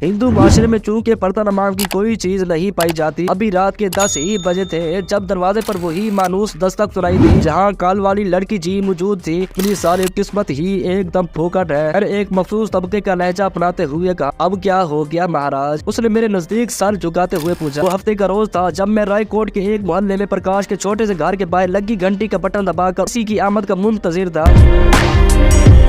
हिंदू माशरे में चूंकि पर्दा नाम की कोई चीज नहीं पाई जाती। अभी रात के 10 ही बजे थे जब दरवाजे पर वही मानूस दस्तक सुनाई दी, जहाँ काल वाली लड़की जी मौजूद थी। अपनी सारी किस्मत ही एकदम फोकट है। हर एक मखसूस तबके का लहजा अपनाते हुए कहा, अब क्या हो गया महाराज? उसने मेरे नजदीक सर झुकाते हुए पूछा। वो हफ्ते का रोज था जब मैं रायकोट के एक मोहल्ले में प्रकाश के छोटे से घर के बाहर लगी घंटी का बटन दबाकर किसी की आमद का मुंतजिर था।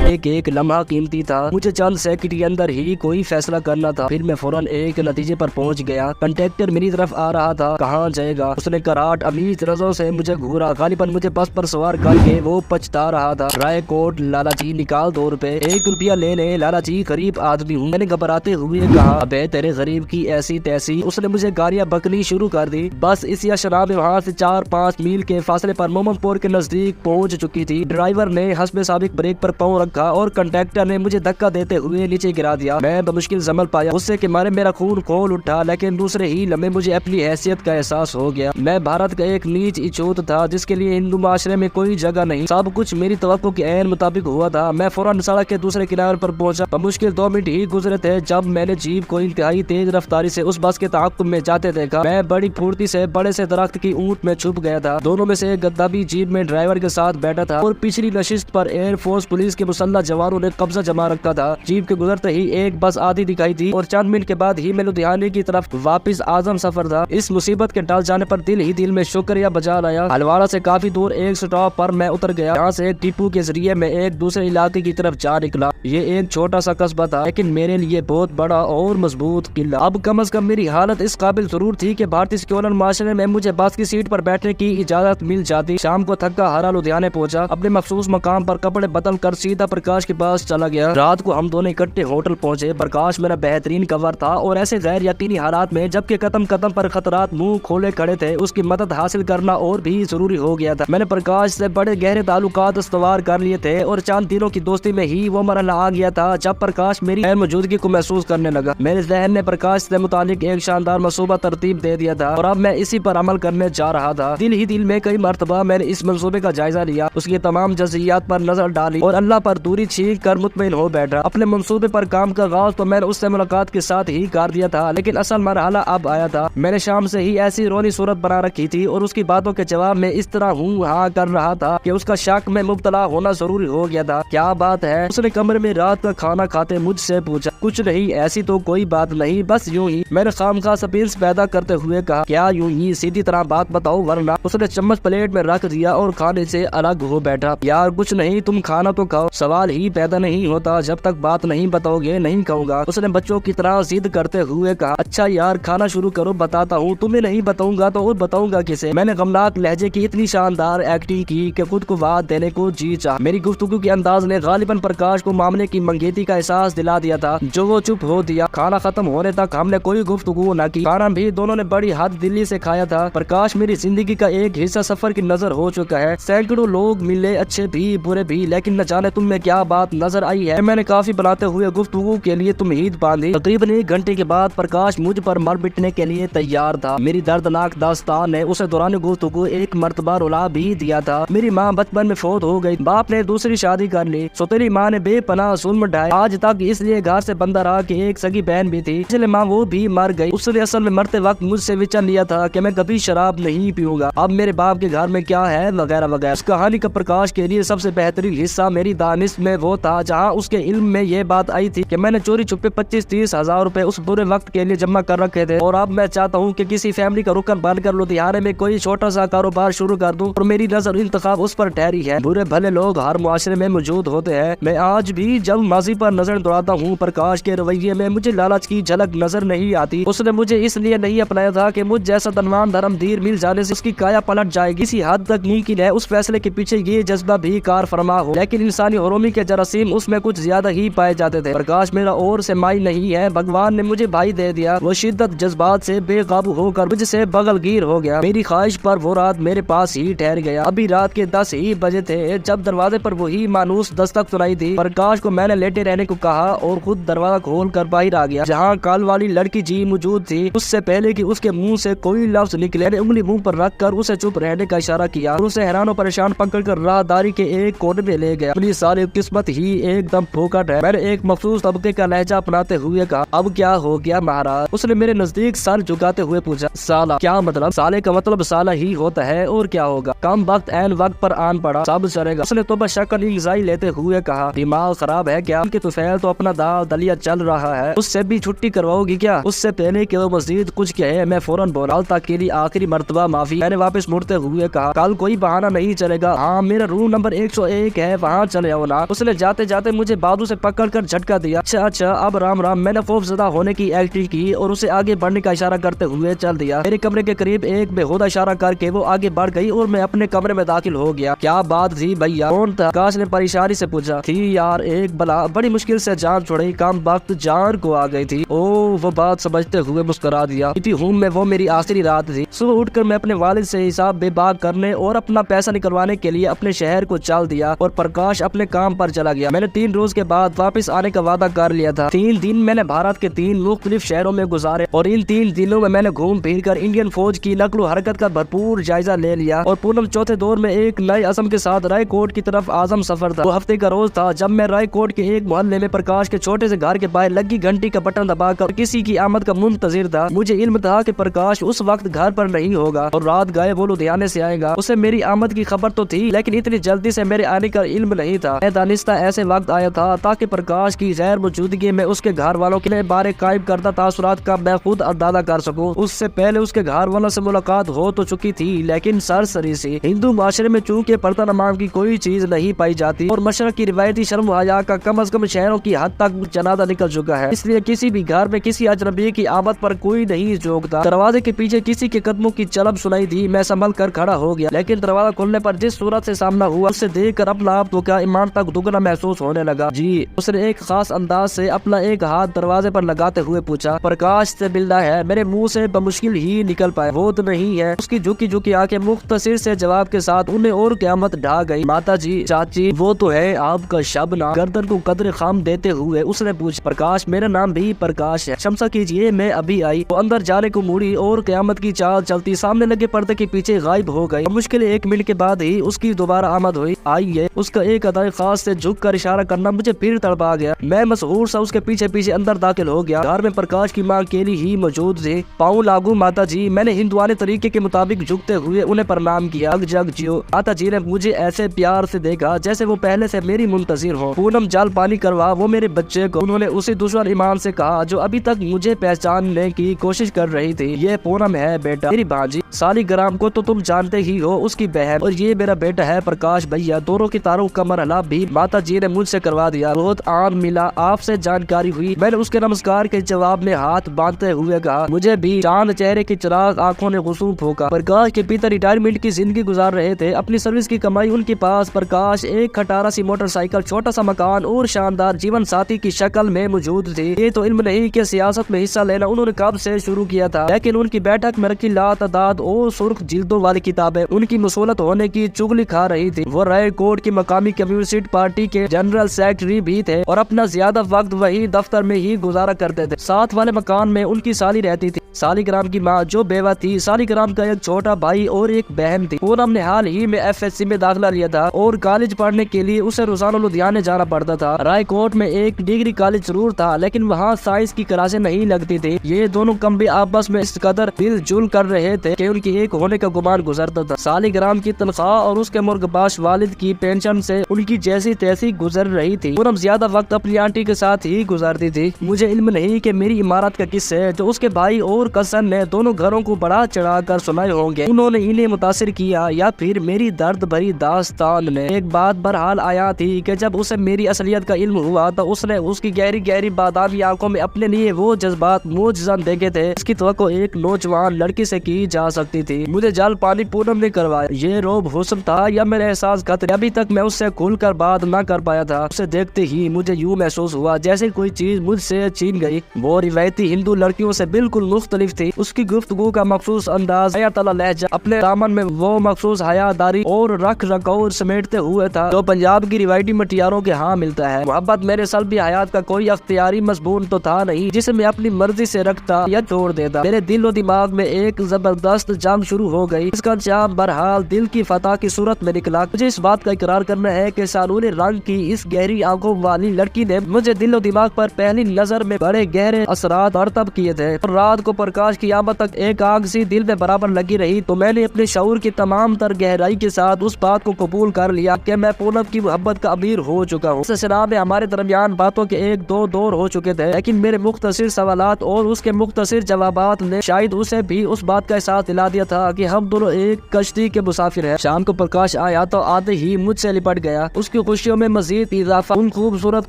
एक एक लम्हा कीमती था। मुझे चंद सेकंड के अंदर ही कोई फैसला करना था। फिर मैं फौरन एक नतीजे पर पहुंच गया। कंडक्टर मेरी तरफ आ रहा था। कहाँ जाएगा? उसने कराट अमीज नजरों से मुझे घूरा। गालिबन मुझे बस पर सवार करके वो पछता रहा था। रायकोट। लालाजी निकाल 2 रुपए। 1 रुपया ले ले। लालाजी गरीब आदमी हूँ, मैंने घबराते हुए कहा। अबे तेरे गरीब की ऐसी तैसी। उसने मुझे गालियां बकनी शुरू कर दी। बस इस या शराब वहाँ से 4-5 मील के फासले पर मोमनपुर के नजदीक पहुँच चुकी थी। ड्राइवर ने हस्बे साबिक ब्रेक पर पाँव रखा और कंडक्टर ने मुझे धक्का देते हुए नीचे गिरा दिया। मैं बमुश्किल संभल पाया। गुस्से के मारे मेरा खून खोल उठा, लेकिन दूसरे ही लम्हे मुझे अपनी हैसियत का एहसास हो गया। मैं भारत का एक नीच इचोत था जिसके लिए हिंदू माशरे में कोई जगह नहीं। सब कुछ मेरी तवक्को के ऐन मुताबिक हुआ था। मैं फौरन सड़क के दूसरे किनारे पर पहुंचा। बमुश्किल 2 मिनट ही गुजरे थे जब मैंने जीप को इंतहाई तेज रफ्तारी से उस बस के ताक़ुब में जाते देखा। मैं बड़ी फुर्ती से बड़े से दरख्त की ऊंट में छुप गया था। दोनों में से एक गद्दा भी जीप में ड्राइवर के साथ बैठा था और पिछली नशिस्त पर एयरफोर्स पुलिस के मुसल्लह जवानों ने कब्जा जमा रखा था। जीप के गुजरते ही एक बस आधी दिखाई दी और चंद मिनट के बाद ही मैं लुधियाने की तरफ वापस आजम सफर था। इस मुसीबत के टल जाने पर दिल ही दिल में शुक्रिया बजा लाया। हलवाड़ा से काफी दूर एक स्टॉप पर मैं उतर गया, जहाँ से एक टिप्पू के जरिए मैं एक दूसरे इलाके की तरफ जा निकला। ये एक छोटा सा कस्बा था लेकिन मेरे लिए बहुत बड़ा और मजबूत किला। अब कम से कम मेरी हालत इस काबिल जरूर थी कि भारतीय सेक्युलर माशरे में मुझे बस की सीट पर बैठने की इजाजत मिल जाती। शाम को थका हारा लुधियाने पहुंचा। अपने मखसूस मकाम पर कपड़े बदल कर सीधा प्रकाश के पास चला गया। रात को हम दोनों इकट्ठे होटल पहुंचे। प्रकाश मेरा बेहतरीन कवर था और ऐसे गैर यकीनी हालात में जबकि कदम कदम पर खतरात मुंह खोले खड़े थे, उसकी मदद हासिल करना और भी जरूरी हो गया था। मैंने प्रकाश से बड़े गहरे ताल्लुकात इस्तवार कर लिए थे और चंद दिनों की दोस्ती में ही वो मरहला आ गया था जब प्रकाश मेरी गैर मौजूदगी को महसूस करने लगा। मेरे जहन ने प्रकाश से मुतालिक एक शानदार मंसूबा तरतीब दे दिया था और अब मैं इसी पर अमल करने जा रहा था। दिल ही दिल में कई मरतबा मैंने इस मंसूबे का जायजा लिया, उसकी तमाम जज़ियात पर नजर डाली और अल्लाह पर दूरी छीन कर मुतमईन हो बैठा। अपने मंसूबे पर काम का आगाज तो मैंने उससे मुलाकात के साथ ही कर दिया था, लेकिन असल मरहला अब आया था। मैंने शाम से ही ऐसी रोनी सूरत बना रखी थी और उसकी बातों के जवाब में इस तरह हूँ हाँ कर रहा था कि उसका शक में मुब्तला होना जरूरी हो गया था। क्या बात है? उसने कमरे में रात का खाना खाते मुझसे पूछा। कुछ नहीं, ऐसी तो कोई बात नहीं, बस यूं ही। मैंने खामखा सस्पेंस पैदा करते हुए कहा, क्या यूं ही? सीधी तरह बात बताओ वरना। उसने चम्मच प्लेट में रख दिया और खाने से अलग हो बैठा। यार कुछ नहीं, तुम खाना तो खाओ। सवाल ही पैदा नहीं होता जब तक बात नहीं बताओगे नहीं कहूँगा। उसने बच्चों की तरह जिद करते हुए कहा, अच्छा यार खाना शुरू करो, बताता हूँ। तुम्हें नहीं बताऊंगा तो और बताऊंगा किसे? मैंने गमनाक लहजे की इतनी शानदार एक्टिंग की कि खुद को वाद देने को जी चाह। मेरी गुफ्तगू के अंदाज ने गालिबन प्रकाश को मामले की मंगेती का एहसास दिला दिया था, जो वो चुप हो दिया। खाना खत्म होने तक हमने कोई गुफ्तगू न की। खाना भी दोनों ने बड़ी हद दिल्ली से खाया था। प्रकाश मेरी जिंदगी का एक हिस्सा सफर की नजर हो चुका है। सैकड़ों लोग मिले, अच्छे भी बुरे भी, लेकिन न जाने तुम में क्या बात नजर आई है। मैंने काफी बनाते हुए गुफ्तगू के लिए तुमहीद बांधी। तकरीबन 1 घंटे के बाद प्रकाश मुझ पर मर मिटने के लिए तैयार था। मेरी दर्दनाक दास्तान ने उसे दौरान गुफ्तगू एक मर्तबा रुला भी दिया था। मेरी माँ बचपन में फौत हो गई, बाप ने दूसरी शादी कर ली, सौतेली माँ ने बेपनाह जुल्म ढाया आज तक, इसलिए घर से बंदा रहा कि एक सगी बहन भी थी, इसलिए माँ वो भी मर गई। उसने असल में मरते वक्त मुझसे वचन लिया था कि मैं कभी शराब नहीं पीऊंगा। अब मेरे बाप के घर में क्या है वगैरह वगैरह। इस कहानी का प्रकाश के लिए सबसे बेहतरीन हिस्सा मेरी दानिश में वो था जहाँ उसके इल्म में ये बात आई थी कि मैंने चोरी छुपे 25-30 हजार रुपए उस बुरे वक्त के लिए जमा कर रखे थे और अब मैं चाहता हूँ कि किसी फैमिली का रुकन बनकर लुधियाने में कोई छोटा सा कारोबार शुरू कर दूं और मेरी नजर इंतखाब उस पर ठहरी है। बुरे भले लोग हर मुआशरे में मौजूद होते हैं। मैं आज भी जब माजी पर नजर दौड़ाता हूँ प्रकाश के रवैये में मुझे लालच की झलक नजर नहीं आती। उसने मुझे इसलिए नहीं अपनाया था कि मुझ जैसा धनवान धर्मधीर मिल जाने से उसकी काया पलट जाएगी। इसी हद तक मुमकिन है उस फैसले के पीछे ये जज्बा भी कार फरमा हो, लेकिन इंसानी हरोमी के जरासीम उसमें कुछ ज्यादा ही पाए जाते थे। प्रकाश मेरा और से माई नहीं है, भगवान ने मुझे भाई दे दिया। वो शिद्दत जज्बात से बेकाबू होकर मुझसे बगलगीर हो गया। मेरी ख्वाहिश पर वो रात मेरे पास ही ठहर गया। अभी रात के 10 ही बजे थे जब दरवाजे पर वही मानूस दस्तक सुनाई दी। प्रकाश को मैंने लेटे रहने को कहा और खुद दरवाजा खोल कर बाहर आ गया, जहाँ काल वाली लड़की जी मौजूद थी। उससे पहले कि उसके मुंह से कोई लफ्ज निकले, मैंने उंगली मुंह पर रख कर उसे चुप रहने का इशारा किया और उसे हैरान और परेशान पकड़ कर राहदारी के एक कोने में ले गया। अपनी सारी सारी किस्मत ही एकदम फोकट है। मैंने एक मखसूस तबके का लहजा अपनाते हुए कहा, अब क्या हो गया महाराज? उसने मेरे नजदीक सर झुकाते हुए पूछा, साला? क्या मतलब? साले का मतलब साला ही होता है, और क्या होगा? कम वक्त एन वक्त पर आन पड़ा, सब चलेगा। उसने तो बस शक्ल इंगजाई लेते हुए कहा, दिमाग खराब है क्या? कि तुफैल तो अपना दाव दलिया चल रहा है, उससे भी छुट्टी करवाओगी क्या? उससे पहले कि वो मजीद कुछ कहे मैं फौरन बोला, तक के लिए आखिरी मर्तबा माफी। मैंने वापस मुड़ते हुए कहा, कल कोई बहाना नहीं चलेगा। हाँ, मेरा रूम नंबर 101 है, वहाँ चले आओ ना। उसने जाते जाते मुझे बाजू से पकड़कर झटका दिया। अच्छा अब राम राम। मैंने खौफजदा होने की एक्टिंग की और उसे आगे बढ़ने का इशारा करते हुए चल दिया। मेरे कमरे के करीब एक बेहुदा इशारा करके वो आगे बढ़ गई और मैं अपने कमरे में दाखिल हो गया। क्या बात थी भैया? कौन था? आकाश ने परेशानी से पूछा। थी यार एक बला, बड़ी मुश्किल से जान छोड़ी, कम वक्त जान को आ गई थी। ओ, वो बात समझते हुए मुस्कुरा दिया। हूँ मैं, वो मेरी आखिरी रात थी। सुबह उठकर मैं अपने वालिद से हिसाब बेबाक करने और अपना पैसा निकलवाने के लिए अपने शहर को चल दिया और प्रकाश अपने काम पर चला गया। मैंने 3 रोज के बाद वापस आने का वादा कर लिया था। 3 दिन मैंने भारत के 3 मुख्तलिफ शहरों में गुजारे और इन 3 दिनों में मैंने घूम फिर कर इंडियन फौज की नकलो हरकत का भरपूर जायजा ले लिया। और पूनम चौथे दौर में एक नए असम के साथ रायकोट की तरफ आजम सफर था। वो हफ्ते का रोज था जब मैं रायकोट के एक मोहल्ले में प्रकाश के छोटे से घर के बाहर लगी घंटी का बटन दबाकर किसी की आमद का मुंतजिर था। मुझे इल्म था कि प्रकाश उस वक्त घर पर नहीं होगा और रात गए वो लुधियाने से आएगा। उसे मेरी आमद की खबर तो थी, लेकिन इतनी जल्दी से मेरे आने का इल्म नहीं था। मैं दानिस्ता ऐसे वक्त आया था ताकि प्रकाश की गैर मौजूदगी में उसके घर वालों के बारे कायम करदा तासुरात का मैं खुद अंदाजा कर सकूं। उससे पहले उसके घर वालों से मुलाकात हो तो चुकी थी, लेकिन सरसरी सी। हिंदू माशरे में चूंकि पर्दा नमाज की कोई चीज नहीं पाई जाती और मशरक की रिवायती शर्म हया का कम अज कम शहरों की हद तक जनादा निकल चुका है, इसलिए किसी भी घर में किसी अजनबी की आमद पर कोई नहीं जोगता। दरवाजे के पीछे किसी के कदमों की चलब सुनाई दी। मैं संभल कर खड़ा हो गया, लेकिन दरवाजा खोलने पर जिस सूरत से सामना हुआ उससे देखकर अपना आप तो क्या ईमान तक दुगना महसूस होने लगा। जी, उसने एक खास अंदाज से अपना एक हाथ दरवाजे पर लगाते हुए पूछा, प्रकाश से मिलना है? मेरे मुंह से बमुश्किल ही निकल पाए, वो तो नहीं है। उसकी झुकी झुकी आंखें मुख्तसिर से जवाब के साथ उन्हें और क़यामत ढा गई। माता जी, चाची, वो तो है आपका शबना। गर्दन को कदर खाम देते हुए उसने पूछा, प्रकाश? मेरा नाम भी प्रकाश है, क्षमा कीजिए मैं अभी आई। वो अंदर जाने को मुड़ी और क़यामत की चाल चलती सामने लगे पर्दे के पीछे गायब हो गई। मुश्किल 1 मिनट के बाद ही उसकी दोबारा आमद हुई। आइए, उसका एक अदाई खास से झुक कर इशारा करना मुझे फिर तड़पा गया। मैं मशहूर सा उसके पीछे पीछे अंदर दाखिल हो गया। घर में प्रकाश की माँ केली ही मौजूद थी। पाँव लागू माता जी। मैंने हिंदुआने तरीके के मुताबिक झुकते हुए उन्हें प्रणाम किया। जग जियो। माता जी ने मुझे ऐसे प्यार से देखा जैसे वो पहले से मेरी मुंतजिर हो। पूनम जल पानी करवा वो मेरे बच्चे को। उन्होंने उसी दुश्मन ईमान से कहा जो अभी तक मुझे पहचानने की कोशिश कर रही थी। ये पूनम है बेटा, मेरी भांजी। सालिग्राम को तो तुम जानते ही हो, उसकी बहन। और ये मेरा बेटा है प्रकाश भैया। दोनों की तारुफ का मरहला भी माता जी ने मुझसे करवा दिया। बहुत आम मिला, आपसे जानकारी हुई। मैंने उसके नमस्कार के जवाब में हाथ बांधते हुए कहा, मुझे भी। चांद चेहरे की चिराग आंखों ने गुसूम फूका। प्रकाश के पिता रिटायरमेंट की जिंदगी गुजार रहे थे। अपनी सर्विस की कमाई उनके पास प्रकाश एक खटारा सी मोटरसाइकिल, छोटा सा मकान और शानदार जीवन साथी की शक्ल में मौजूद थी। ये तो इल्म नहीं कि सियासत में हिस्सा लेना उन्होंने कब से शुरू किया था, लेकिन उनकी बैठक में रखी लातादाद और सुर्ख जिल्दों वाली किताबें उनकी मसूलत होने की चुगली खा रही थी। वो रायकोट की मकामी कम्युनिस्ट पार्टी के जनरल सेक्रेटरी भी थे और अपना ज्यादा वक्त वही दफ्तर में ही गुजारा करते थे। साथ वाले मकान में उनकी साली रहती थी, सालिग्राम की माँ जो बेवा थी। सालिग्राम का एक छोटा भाई और एक बहन थी। पूनम ने हाल ही में FSC में दाखिला लिया था और कॉलेज पढ़ने के लिए उसे रोजाना लुधियाने जाना पड़ता था। रायकोट में एक डिग्री कॉलेज जरूर था, लेकिन वहाँ साइंस की क्लासें नहीं लगती थी। ये दोनों कम भी आपस में इस कदर दिलजुल कर रहे थे कि उनकी एक होने का गुमान गुजरता था। सालिग्राम की तनख्वाह और उसके मुर्गबाश वालिद की पेंशन से उनकी जैसी तैसी गुजर रही थी। पूनम ज्यादा वक्त अपनी आंटी के साथ ही गुजारती थी। मुझे इल्म नहीं कि मेरी इमारत का किस्से जो उसके भाई और कसन ने दोनों घरों को बढ़ा चढ़ा कर सुनाए होंगे, उन्होंने इन्हें मुतासिर किया या फिर मेरी दर्द भरी दास्तान ने। एक बात बहरहाल आया थी कि जब उसे मेरी असलियत का इल्म हुआ तो उसने उसकी गहरी गहरी बादामी आंखों में अपने लिए वो जज्बात मुजज़न देखे थे इसकी तवक्को एक नौजवान लड़की से की जा सकती थी। मुझे जल पानी पूनम ने करवाया। ये रोब हुस्न था या मेरे एहसास खतरे, अभी तक मैं उससे खुल कर बात न कर पाया था। उसे देखते ही मुझे यूं महसूस हुआ जैसे कोई चीज मुझसे छीन गई। वो रिवायती हिंदू लड़कियों से बिल्कुल मुख्तलिफ मुख्तलिफ थी। उसकी गुफ्तगू का मखसूस अंदाज, हया तला लहजा, अपने दामन में वो मखसूस हयादारी और रख रखाव समेटते हुए था जो पंजाब की रिवायती मटियारों के यहाँ मिलता है। मोहब्बत मेरे सल्बी हयात का कोई अख्तियारी मजबून तो था नहीं जिसे मैं अपनी मर्जी से रखता या छोड़ देता। मेरे दिल और दिमाग में एक जबरदस्त जंग शुरू हो गई। इसका अंजाम बहरहाल दिल की फतह की सूरत में निकला। मुझे इस बात का इकरार करना है कि सानूनी रंग की इस गहरी आंखों वाली लड़की ने मुझे दिल और दिमाग पर पहली नजर में बड़े गहरे असरात मरतब किए थे। और रात को प्रकाश की आमद तक एक आग सी दिल में बराबर लगी रही तो मैंने अपने शऊर की तमाम तर गहराई के साथ उस बात को कबूल कर लिया कि मैं पूनम की मोहब्बत का अमीर हो चुका हूँ। इस सिलसिले में हमारे दरमियान बातों के एक दो दौर हो चुके थे, लेकिन मेरे मुख्तसर सवालात और उसके मुख्तसर जवाबात ने शायद उसे भी उस बात का एहसास दिला दिया था कि हम दोनों एक कश्ती के मुसाफिर हैं। शाम को प्रकाश आया तो आते ही मुझसे लिपट गया। उसकी खुशियों में मजीद इजाफा उन खूबसूरत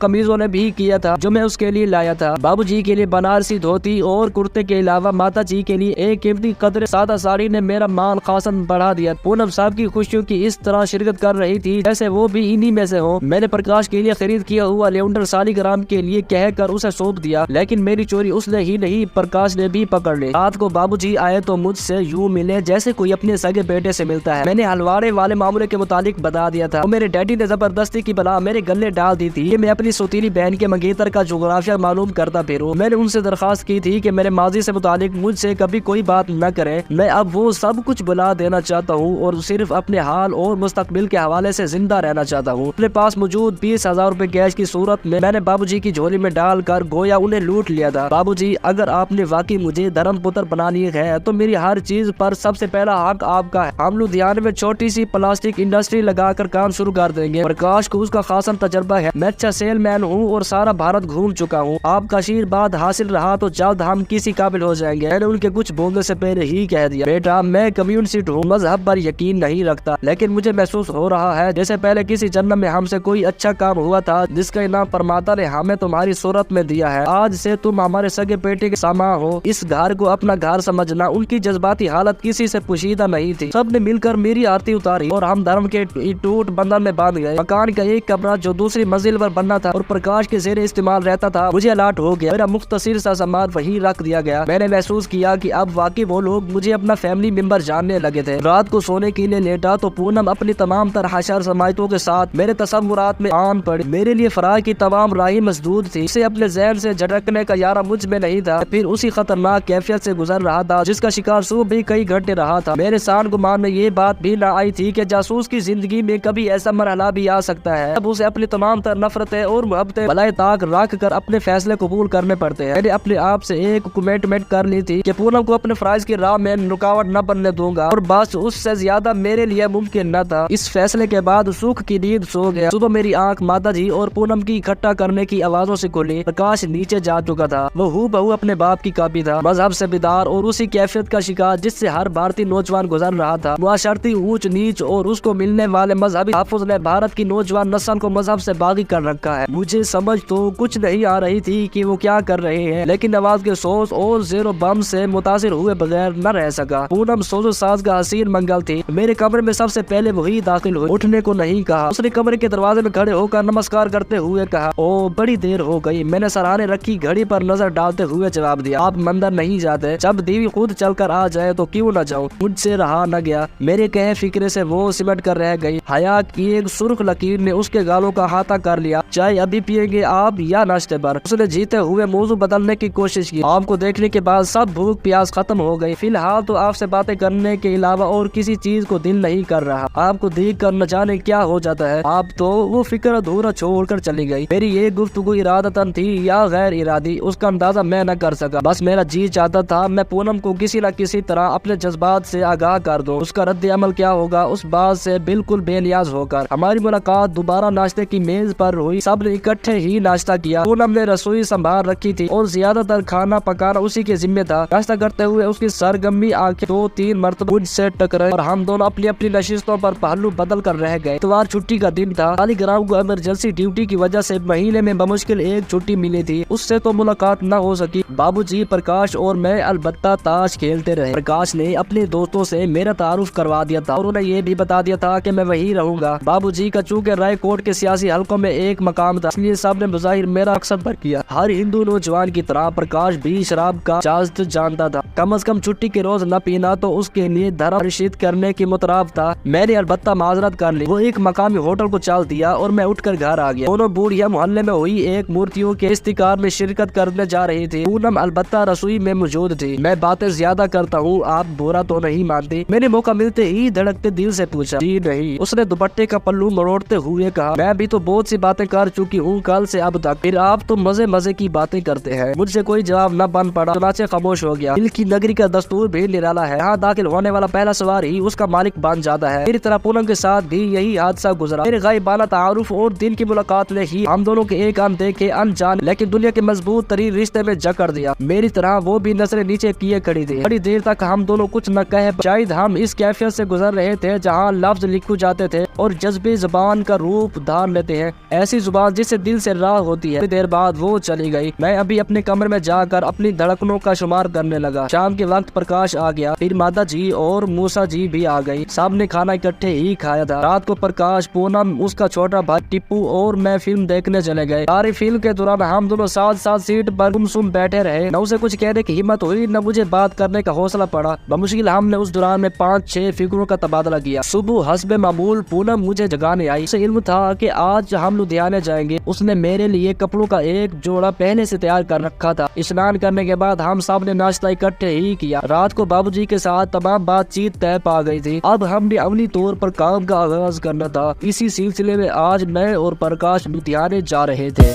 कमीजों ने भी किया था जो मैं उसके लिए लाया था। बाबू जी के लिए बनारसी धोती और कुर्ते के अलावा माता जी के लिए एक कीमती कदर सादा साड़ी ने मेरा मान खासन बढ़ा दिया। पूनम साहब की खुशियों की इस तरह शिरकत कर रही थी जैसे वो भी इन्हीं में से हो। मैंने प्रकाश के लिए खरीद किया हुआ लेउंडर सालीग्राम के लिए कहकर उसे सौंप दिया, लेकिन मेरी चोरी उसने ही नहीं प्रकाश ने भी पकड़ ली। रात को बाबूजी आए तो मुझसे यूं मिले जैसे कोई अपने सगे बेटे से मिलता है। मैंने हलवारे वाले मामले के मुतालिक बता दिया था। मेरे डैडी ने जबरदस्ती की बला मेरे गले डाल दी थी। मैं अपनी सौतीली बहन के मंगेतर का जोग्राफिया मालूम करता फिरूं। मैंने उनसे दरखास्त की थी कि मेरे माजी से मुतालिक मुझसे कभी कोई बात न करे। मैं अब वो सब कुछ बुला देना चाहता हूँ और सिर्फ अपने हाल और मुस्तकबिल के हवाले से जिंदा रहना चाहता हूँ। अपने पास मौजूद 20,000 रुपए कैश की सूरत में मैंने बाबूजी की झोली में डालकर गोया उन्हें लूट लिया था। बाबूजी, अगर आपने वाकई मुझे धर्मपुत्र बना लिया है तो मेरी हर चीज पर सबसे पहला हक आपका है। हम लुधियाना में छोटी सी प्लास्टिक इंडस्ट्री लगाकर काम शुरू कर देंगे। प्रकाश को उसका खासा तजर्बा है। मैं अच्छा सेलमैन हूँ और सारा भारत घूम चुका हूँ। आपका आशीर्वाद हासिल रहा तो जल्द हम किसी काबिल हो जाएंगे। मैंने उनके कुछ बोलने से पहले ही कह दिया, बेटा मैं कम्युनिस्ट हूँ, मजहब पर यकीन नहीं रखता, लेकिन मुझे महसूस हो रहा है जैसे पहले किसी जन्म में हमसे कोई अच्छा काम हुआ था जिसका इनाम परमात्मा ने हमें तुम्हारी सूरत में दिया है। आज से तुम हमारे सगे बेटे के सामा हो। इस घर को अपना घर समझना। उनकी जज्बाती हालत किसी से पुशीदा नहीं थी। सबने मिलकर मेरी आरती उतारी और हम धर्म के टूट बंधन में बांध गए। मकान का एक कमरा जो दूसरी मंजिल पर बनना था और प्रकाश के जेर इस्तेमाल रहता था मुझे अलाट हो गया। मेरा मुख्तसर सा सामान वहीं रख दिया गया। मैंने महसूस किया कि अब वाकई वो लोग मुझे अपना फैमिली मेंबर जानने लगे थे। रात को सोने के लिए लेटा तो पूनम अपनी तमाम तरह हशर समायतों के साथ मेरे तसव्वुरात में आन पड़ी। मेरे लिए फरार की तमाम राहें मसदूद थी। उसे अपने ज़हन से झटकने का यारा मुझ में नहीं था। फिर उसी खतरनाक कैफियत से गुजर रहा था जिसका शिकार सुबह भी कई घंटे रहा था। मेरे सान गुमान में ये बात भी न आई थी कि जासूस की जिंदगी में कभी ऐसा मरहला भी आ सकता है। अब उसे अपनी तमाम तर नफरतें और मोहब्बतें बलाए ताक रख कर अपने फैसले कबूल करने पड़ते हैं। मैंने अपने आप से एक कमिटमेंट कर ली थी कि पूनम को अपने फराइज की राह में रुकावट न बनने दूंगा और बस उससे ज्यादा मेरे लिए मुमकिन न था। इस फैसले के बाद सुख की नींद सो गया। सुबह मेरी आंख माता जी और पूनम की इकट्ठा करने की आवाजों से खुली। प्रकाश नीचे जा चुका था। वो हूबहू अपने बाप की कॉपी था, मजहब से बेदार और उसी कैफियत का शिकार जिससे हर भारतीय नौजवान गुजर रहा था। मुआशरती ऊंच नीच और उसको मिलने वाले मजहबी हाफिज ने भारत की नौजवान नस्ल को मजहब से बागी कर रखा है। मुझे समझ तो कुछ नहीं आ रही थी कि वो क्या कर रहे हैं, लेकिन आवाज के सोच और जेरो बम से मुतासिर हुए बगैर न रह सका। पूनम सोजो साज का हसीन मंगल थी। मेरे कमरे में सबसे पहले वही दाखिल हुई। उठने को नहीं कहा। उसने कमरे के दरवाजे में खड़े होकर नमस्कार करते हुए कहा, ओ बड़ी देर हो गई। मैंने सराहने रखी घड़ी पर नजर डालते हुए जवाब दिया, आप मंदिर नहीं जाते? जब देवी खुद चल कर आ जाए तो क्यों न जाऊं? मुझसे रहा न गया। मेरे कहे फिक्रे से वो सिमट कर रह गई। हया की एक सुर्ख लकीर ने उसके गालों का हाथा कर लिया। चाय अभी पिएंगे आप या नाश्ते पर? उसने जीते हुए मौजू बदलने की कोशिश की। आपको देखने के बाद सब भूख प्यास खत्म हो गई। फिलहाल तो आपसे बातें करने के अलावा और किसी चीज को दिल नहीं कर रहा। आपको देख कर न जाने क्या हो जाता है। आप तो वो फिक्र अधूरा छोड़कर चली गई। मेरी ये गुफ्तगू इरादतन थी या गैर इरादी उसका अंदाजा मैं न कर सका। बस मेरा जी चाहता था मैं पूनम को किसी न किसी तरह अपने जज्बात से आगाह कर दूं। उसका रद्द अमल क्या होगा उस बात से बिल्कुल बेनियाज होकर हमारी मुलाकात दोबारा नाश्ते की मेज पर हुई। सब ने इकट्ठे ही नाश्ता किया। पूनम ने रसोई संभाल रखी थी और ज्यादातर खाना पकाना उसी के जिम्मे था। नाश्ता करते हुए उसकी सरगमी आंखें 2-3 मरतबा मुझसे टकराई और हम दोनों अपनी अपनी नशिस्तों पर पहलू बदल कर रह गए। इतवार छुट्टी का दिन था। सालीग्राम को इमरजेंसी ड्यूटी की वजह से महीने में बमुश्किल एक छुट्टी मिली थी। उससे तो मुलाकात न हो सकी। बाबूजी, प्रकाश और मैं अलबत्ता ताश खेलते रहे। प्रकाश ने अपने दोस्तों से मेरा तारुफ करवा दिया था और उन्हें ये भी बता दिया था कि मैं वहीं रहूंगा। बाबूजी का चूंकि राय कोट के सियासी हलकों में एक मकाम था, इसलिए सब ने मुजाहिर मेरा मकसद पर किया। हर हिंदू नौजवान की तरह प्रकाश भी शराब का इजाजत जानता था। कम से कम छुट्टी के रोज न पीना तो उसके लिए धर्म परिचित करने की मुतराब था। मैंने अलबत्ता माजरत कर ली। वो एक मकामी होटल को चाल दिया और मैं उठकर घर आ गया। दोनों बूढ़िया मोहल्ले में हुई एक मूर्तियों के इस्तिकार में शिरकत करने जा रही थी। पूनम अलबत्ता रसोई में मौजूद थी। मैं बातें ज्यादा करता हूँ, आप बुरा तो नहीं मानती? मैंने मौका मिलते ही धड़कते दिल से पूछा। जी नहीं। उसने दुपट्टे का पल्लू मरोड़ते हुए कहा, मैं भी तो बहुत सी बातें कर चुकी हूँ कल से अब तक, फिर आप तो मजे मजे की बातें करते हैं। मुझसे कोई जवाब न बन पड़ा, चुनाचे खामोश हो गया। दिल की नगरी का दस्तूर भी निराला है। यहाँ दाखिल होने वाला पहला सवार ही उसका मालिक बन जाता है। मेरी तरह पूनम के साथ भी यही हादसा गुजरा। मेरे गायबाना तारुफ और दिन की मुलाकात ने ही हम दोनों के एक अनदेखे अनजान लेकिन दुनिया के मजबूत तरीन रिश्ते में जकड़ दिया। मेरी तरह वो भी नजरें नीचे किए खड़ी थी। बड़ी देर तक हम दोनों कुछ न कहे। शायद हम इस कैफियत से गुजर रहे थे जहाँ लफ्ज लिखे जाते थे और जज्बे जुबान का रूप धार लेते हैं, ऐसी जुबान जिससे दिल से राह होती है। देर बाद वो चली गई। मैं अभी अपने कमरे में जाकर अपनी धड़कनों का शुमार करने लगा। शाम के वक्त प्रकाश आ गया। फिर माता जी और मूसा जी भी आ गई। सब ने खाना इकट्ठे ही खाया था। रात को प्रकाश, पूनम, उसका छोटा भाई टिप्पू और मैं फिल्म देखने चले गए। सारी फिल्म के दौरान हम दोनों साथ साथ सीट पर गुमसुम बैठे रहे। न उसे कुछ कहने की हिम्मत हुई न मुझे बात करने का हौसला पड़ा। बमुश्किल हमने उस दौरान में 5-6 फिक्रों का तबादला किया। सुबह हस्बे मामूल पूनम मुझे जगाने आई। उसे इल्म था कि आज हम लुधियाने जाएंगे। उसने मेरे लिए कपड़ों का एक जोड़ा पहले से तैयार कर रखा था। स्नान करने के बाद हम सब ने नाश्ता इकट्ठे ही किया। रात को बाबूजी के साथ तमाम बातचीत तय पा गई थी। अब हमने अमली तौर पर काम का आगाज करना था। इसी सिलसिले में आज मैं और प्रकाश लुधियाने जा रहे थे।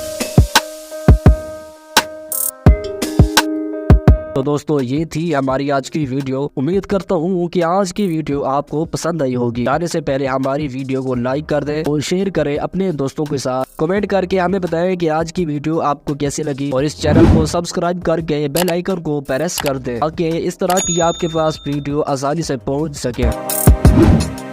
तो दोस्तों ये थी हमारी आज की वीडियो। उम्मीद करता हूँ कि आज की वीडियो आपको पसंद आई होगी। जाने से पहले हमारी वीडियो को लाइक कर दें और शेयर करें अपने दोस्तों के साथ। कमेंट करके हमें बताएं कि आज की वीडियो आपको कैसी लगी और इस चैनल को सब्सक्राइब करके बेल आइकन को प्रेस कर दें ताकि इस तरह की आपके पास वीडियो आसानी से पहुँच सके।